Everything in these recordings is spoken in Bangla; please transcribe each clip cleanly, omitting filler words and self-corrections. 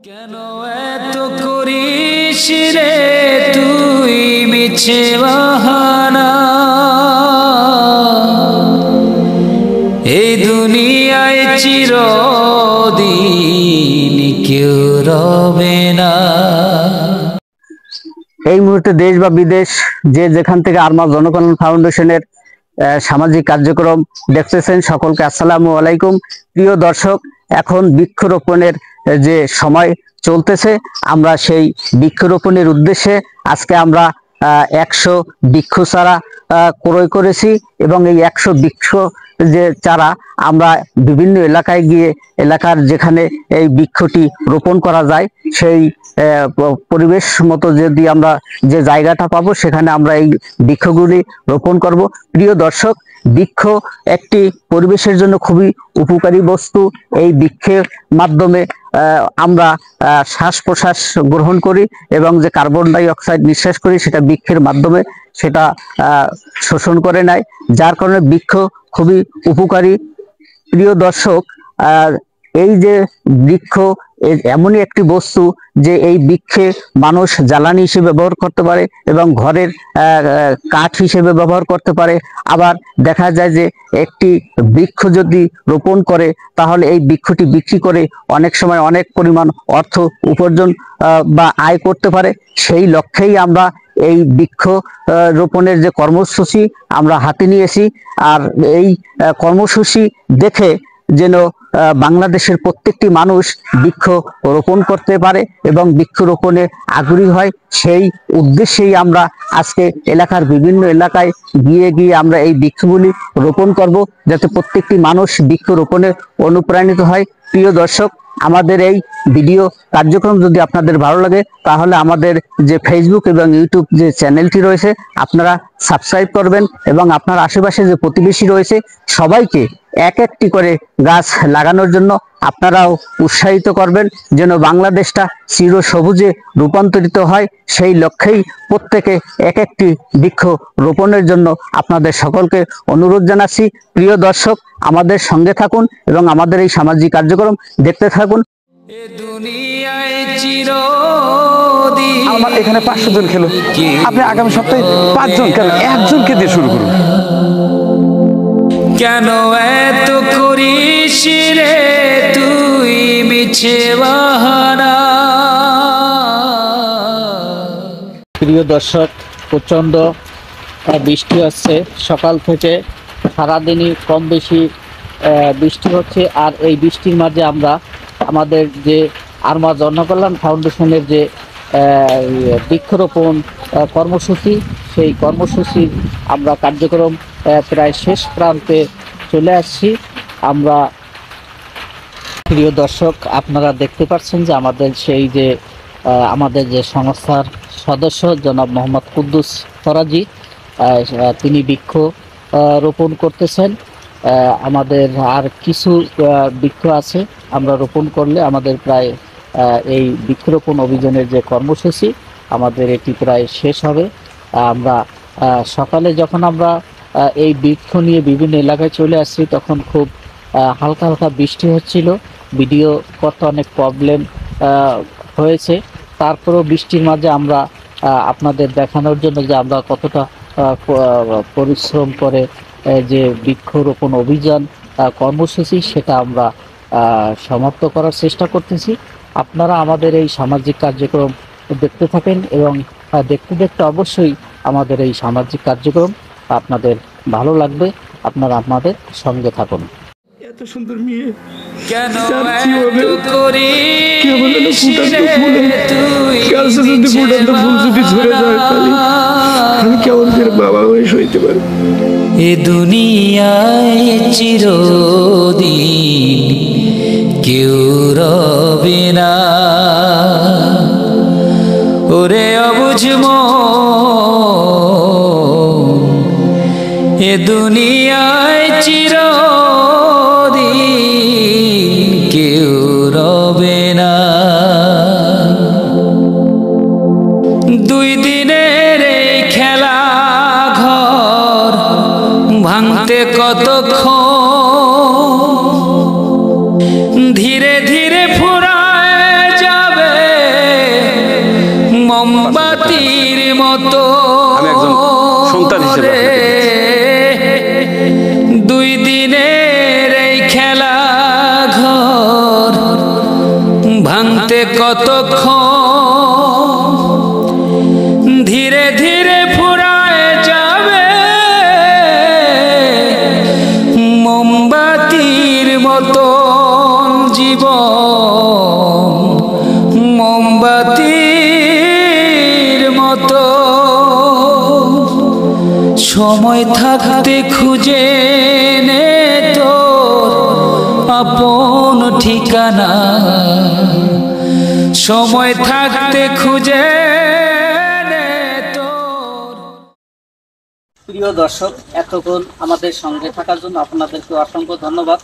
কেন এত করিস রে তুই মিছে বাহানা, এই দুনিয়ায় চিরদিন কেউ রবে না। এই মুহূর্তে দেশ বা বিদেশ যে যেখান থেকে আরমা জনকল্যাণ ফাউন্ডেশনের সামাজিক কার্যক্রম দেখতেছেন, সকলকে আসসালামু আলাইকুম। প্রিয় দর্শক, এখন বৃক্ষরোপণের যে সময় চলতেছে, আমরা সেই বৃক্ষরোপণের উদ্দেশ্যে আজকে আমরা 100 বৃক্ষ চারা ক্রয় করেছি এবং এই 100 বৃক্ষ যে চারা আমরা বিভিন্ন এলাকায় গিয়ে এলাকার যেখানে এই বৃক্ষটি রোপণ করা যায় সেই পরিবেশ মতো যদি আমরা যে জায়গাটা পাবো সেখানে আমরা এই বৃক্ষগুলি রোপণ করব। প্রিয় দর্শক, বৃক্ষ একটি পরিবেশের জন্য খুবই উপকারী বস্তু। এই বৃক্ষের মাধ্যমে আমরা শ্বাস প্রশ্বাস গ্রহণ করি এবং যে কার্বন ডাই অক্সাইড নিঃশ্বাস করি সেটা বৃক্ষের মাধ্যমে সেটা শোষণ করে নেয়, যার কারণে বৃক্ষ খুবই উপকারী। প্রিয় দর্শক, এই যে বৃক্ষ এমনই একটি বস্তু যে এই বৃক্ষে মানুষ জ্বালানি হিসেবে ব্যবহার করতে পারে এবং ঘরের কাঠ হিসেবে ব্যবহার করতে পারে। আবার দেখা যায় যে একটি বৃক্ষ যদি রোপণ করে তাহলে এই বৃক্ষটি বিক্রি করে অনেক সময় অনেক পরিমাণ অর্থ উপার্জন বা আয় করতে পারে। সেই লক্ষ্যেই আমরা এই বৃক্ষ রোপণের যে কর্মসূচি আমরা হাতে নিয়েছি, আর এই কর্মসূচি দেখে যেন বাংলাদেশের প্রত্যেকটি মানুষ বৃক্ষ রোপণ করতে পারে এবং বৃক্ষ রোপণে আগ্রহী হয়, সেই উদ্দেশ্যেই আমরা আজকে এলাকার বিভিন্ন এলাকায় গিয়ে গিয়ে আমরা এই বৃক্ষগুলি রোপণ করব, যাতে প্রত্যেকটি মানুষ বৃক্ষ রোপণে অনুপ্রাণিত হয়। প্রিয় দর্শক, আমাদের এই ভিডিও কার্যক্রম যদি আপনাদের ভালো লাগে তাহলে আমাদের যে ফেসবুক এবং ইউটিউব যে চ্যানেলটি রয়েছে আপনারা সাবস্ক্রাইব করবেন এবং আপনার আশেপাশে যে প্রতিবেশী রয়েছে সবাইকে এক একটি করে গাছ লাগানোর জন্য আপনারাও উৎসাহিত করবেন, যেন বাংলাদেশটা চির সবুজে রূপান্তরিত হয়। সেই লক্ষ্যেই প্রত্যেকে এক একটি বৃক্ষ রোপণের জন্য আপনাদের সকলকে অনুরোধ জানাচ্ছি। প্রিয় দর্শক, আমাদের সঙ্গে থাকুন এবং আমাদের এই সামাজিক কার্যক্রম দেখতে থাকুন। আমার এখানে 500 জন খেলো, আপনি আগামী সপ্তাহে 5 জন খেলেন, একজনকে দিয়ে শুরু করুন। কেন এত করিস রে তুই মিছে বাহানা। প্রিয় দর্শক, প্রচন্ড বৃষ্টি হচ্ছে সকাল থেকে, সারাদিনই কম বেশি বৃষ্টি হচ্ছে। আর এই বৃষ্টির মাঝে আমরা আমাদের যে আরমা জনকল্যাণ ফাউন্ডেশনের যে বৃক্ষরোপণ কর্মসূচি, সেই কর্মসূচির আমরা কার্যক্রম প্রায় শেষ প্রান্তে চলে আসছি। আমরা প্রিয় দর্শক, আপনারা দেখতে পাচ্ছেন যে আমাদের সেই যে আমাদের যে সংস্থার সদস্য জনাব মোহাম্মদ কুদ্দুস ফরাজি, তিনি বৃক্ষ রোপণ করতেছেন। আমাদের আর কিছু বৃক্ষ আছে, আমরা রোপণ করলে আমাদের প্রায় এই বৃক্ষরোপণ অভিযানের যে কর্মসূচি আমাদের এটি প্রায় শেষ হবে। আমরা সকালে যখন আমরা এই বৃক্ষ নিয়ে বিভিন্ন এলাকায় চলে আসছি তখন খুব হালকা হালকা বৃষ্টি হচ্ছিল, ভিডিও করতে অনেক প্রবলেম হয়েছে। তারপরেও বৃষ্টির মাঝে আমরা আপনাদের দেখানোর জন্য যে আমরা কতটা পরিশ্রম করে যে বৃক্ষরোপণ অভিযান কর্মসূচি সেটা আমরা সমাপ্ত করার চেষ্টা করতেছি। আপনারা আমাদের এই সামাজিক কার্যক্রম দেখতে থাকেন এবং দেখতে দেখতে অবশ্যই আমাদের এই সামাজিক কার্যক্রম আপনাদের ভালো লাগবে। আপনারা আমাদের সঙ্গে থাকুন। এত সুন্দর মেয়ে, কেন এত করিস রে তুই মিছে বাহানা। আমি কেমন করে বাবা হয়ে সইতে পারবো? এ দুনিয়ায় চিরদিন কেউ রবে না। ওরে অবুঝ মন, এ দুনিয়ায় চিরদিন কেউ রবে না। 2 দিনের এই খেলা ঘর ভাঙতে কতক্ষণ, ধীরে ধীরে ফুরায় যাবে ভাঙতে কতক্ষণ ধীরে ধীরে ফুরায় যাবে মোমবাতির মতন জীবন, মোমবাতির মতো সময় থাকতে খুঁজে নে তোর আপন ঠিকানা, সময় থাকতে খুঁজে নে তোর। প্রিয় দর্শক, এতক্ষণ আমাদের সঙ্গে থাকার জন্য আপনাদেরকে অসংখ্য ধন্যবাদ।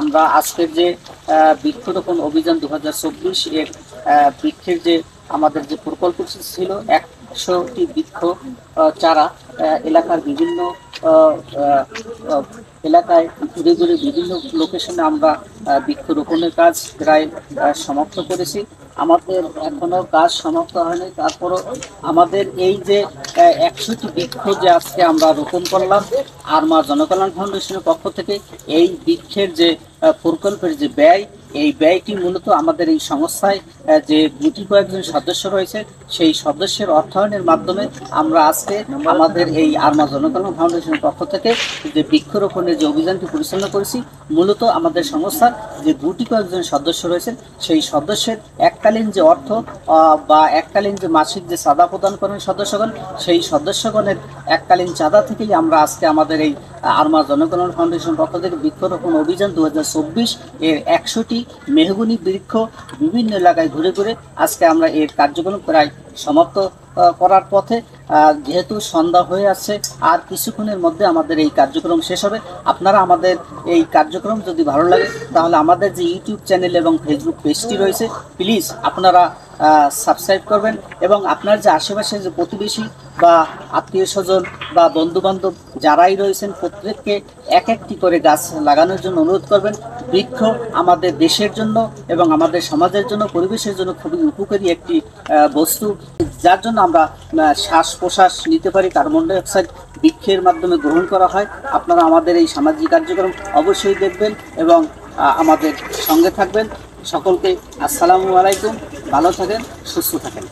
আমরা আজকের যে বৃক্ষরোপণ অভিযান 2024 এর বৃক্ষের যে আমাদের যে প্রকল্প ছিল 100টি বৃক্ষ চারা এলাকার বিভিন্ন এলাকায় ঘুরে ঘুরে বিভিন্ন লোকেশনে আমরা বৃক্ষরোপণের কাজ প্রায় সমাপ্ত করেছি। আমাদের এখনো কাজ সমাপ্ত হয়নি, তারপরও আমাদের এই যে 100টি বৃক্ষ যে আজকে আমরা রোপণ করলাম আরমা জনকল্যাণ ফাউন্ডেশনের পক্ষ থেকে, এই বৃক্ষের যে প্রকল্পের যে ব্যয়, এই ব্যয়টি মূলত আমাদের এই সংস্থায় যে গুটি কয়েকজন সদস্য রয়েছে সেই সদস্যের অর্থায়নের মাধ্যমে আমরা আজকে আমাদের এই আরমা জনকল্যাণ ফাউন্ডেশনের পক্ষ থেকে যে বৃক্ষরোপণের যে অভিযানটি পরিচালনা করেছি, মূলত আমাদের সংস্থার যে গুটি কয়েকজন সদস্য রয়েছেন সেই সদস্যের এককালীন যে অর্থ বা এককালীন যে মাসিক যে চাঁদা প্রদান করেন সদস্যগণ, সেই সদস্যগণের এককালীন চাঁদা থেকেই আমরা আজকে আমাদের এই আরমা জনকল্যাণ ফাউন্ডেশন পক্ষ থেকে বৃক্ষরোপণ অভিযান 2024 এর 100টি মেহগনি বৃক্ষ বিভিন্ন এলাকায় ঘুরে ঘুরে আজকে আমরা এর কার্যক্রম প্রায় সমাপ্ত করার পথে। যেহেতু সন্ধ্যা হয়ে আসছে, আর কিছুক্ষণের মধ্যে আমাদের এই কার্যক্রম শেষ হবে। আপনারা আমাদের এই কার্যক্রম যদি ভালো লাগে তাহলে আমাদের যে ইউটিউব চ্যানেল এবং ফেসবুক পেজটি রয়েছে প্লিজ আপনারা সাবস্ক্রাইব করবেন, এবং আপনার যে আশেপাশে যে প্রতিবেশী বা আত্মীয় স্বজন বা বন্ধুবান্ধব যারাই রয়েছেন প্রত্যেককে এক একটি করে গাছ লাগানোর জন্য অনুরোধ করবেন। বৃক্ষ আমাদের দেশের জন্য এবং আমাদের সমাজের জন্য, পরিবেশের জন্য খুবই উপকারী একটি বস্তু, যার জন্য আমরা শ্বাস প্রশ্বাস নিতে পারি। কার্বন ডাই অক্সাইড বৃক্ষের মাধ্যমে গ্রহণ করা হয়। আপনারা আমাদের এই সামাজিক কার্যক্রম অবশ্যই দেখবেন এবং আমাদের সঙ্গে থাকবেন। সকলকে আসসালামু আলাইকুম, ভালো থাকেন, সুস্থ থাকেন।